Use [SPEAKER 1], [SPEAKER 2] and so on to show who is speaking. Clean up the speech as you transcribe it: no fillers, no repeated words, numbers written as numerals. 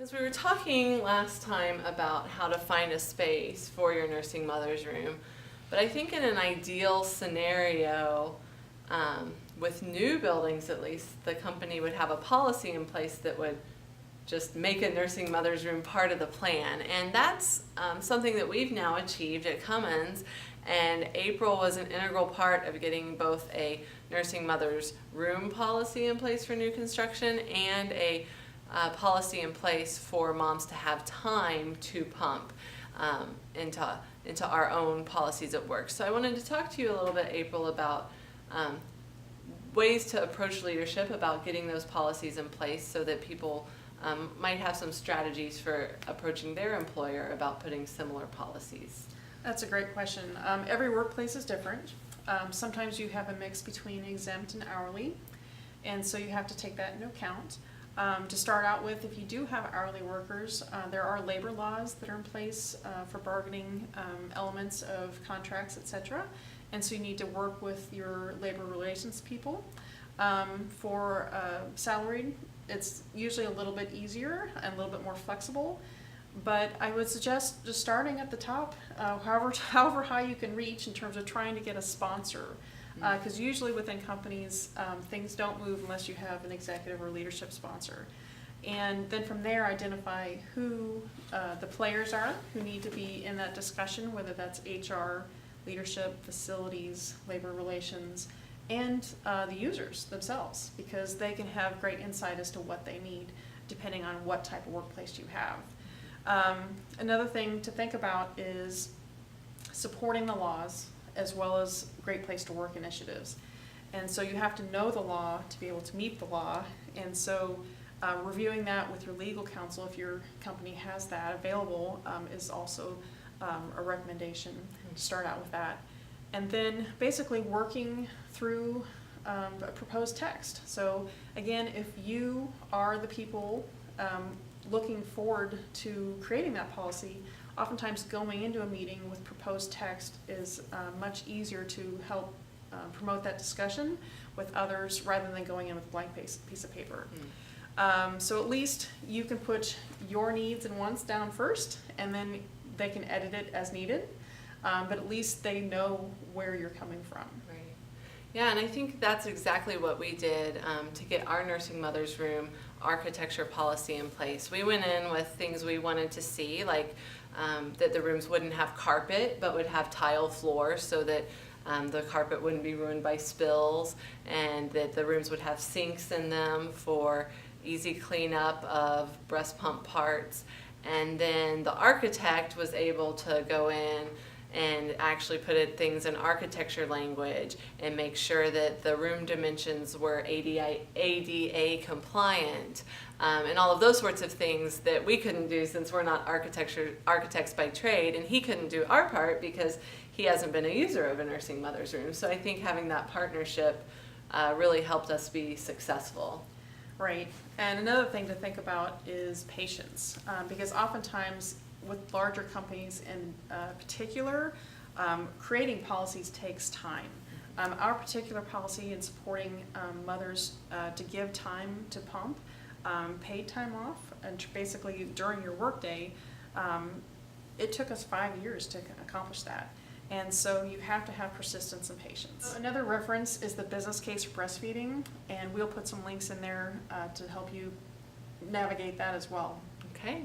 [SPEAKER 1] Because we were talking last time about how to find a space for your nursing mother's room, but I think in an ideal scenario, with new buildings at least, the company would have a policy in place that would just make a nursing mother's room part of the plan. And that's something that we've now achieved at Cummins. And April was an integral part of getting both a nursing mother's room policy in place for new construction and a policy in place for moms to have time to pump into our own policies at work. So I wanted to talk to you a little bit, April, about ways to approach leadership about getting those policies in place so that people might have some strategies for approaching their employer about putting similar policies.
[SPEAKER 2] That's a great question. Every workplace is different. Sometimes you have a mix between exempt and hourly, and so you have to take that into account. To start out with, if you do have hourly workers, there are labor laws that are in place for bargaining elements of contracts, etc. And so you need to work with your labor relations people. For salaried, it's usually a little bit easier and a little bit more flexible. But I would suggest just starting at the top, however high you can reach in terms of trying to get a sponsor. Because usually within companies, things don't move unless you have an executive or leadership sponsor. And then from there, identify who the players are who need to be in that discussion, whether that's HR, leadership, facilities, labor relations, and the users themselves, because they can have great insight as to what they need depending on what type of workplace you have. Another thing to think about is supporting the laws as well as Great Place to Work initiatives. And so you have to know the law to be able to meet the law. And so reviewing that with your legal counsel, if your company has that available, is also a recommendation to start out with that. And then basically working through a proposed text. So again, if you are the people looking forward to creating that policy, oftentimes going into a meeting with proposed text is much easier to help promote that discussion with others rather than going in with a blank piece of paper. So at least you can put your needs and wants down first, and then they can edit it as needed, but at least they know where you're coming from.
[SPEAKER 1] Right. Yeah, and I think that's exactly what we did to get our nursing mother's room architecture policy in place. We went in with things we wanted to see, like that the rooms wouldn't have carpet but would have tile floors so that the carpet wouldn't be ruined by spills, and that the rooms would have sinks in them for easy cleanup of breast pump parts. And then the architect was able to go in and actually put things in architecture language and make sure that the room dimensions were ADA compliant, and all of those sorts of things that we couldn't do since we're not architects by trade, and he couldn't do our part because he hasn't been a user of a nursing mother's room. So I think having that partnership really helped us be successful.
[SPEAKER 2] Right. And another thing to think about is patience, because oftentimes with larger companies in particular, creating policies takes time. Our particular policy in supporting mothers to give time to pump, paid time off, and basically during your workday, it took us 5 years to accomplish that. And so you have to have persistence and patience. Another reference is the business case for breastfeeding, and we'll put some links in there to help you navigate that as well.
[SPEAKER 1] Okay.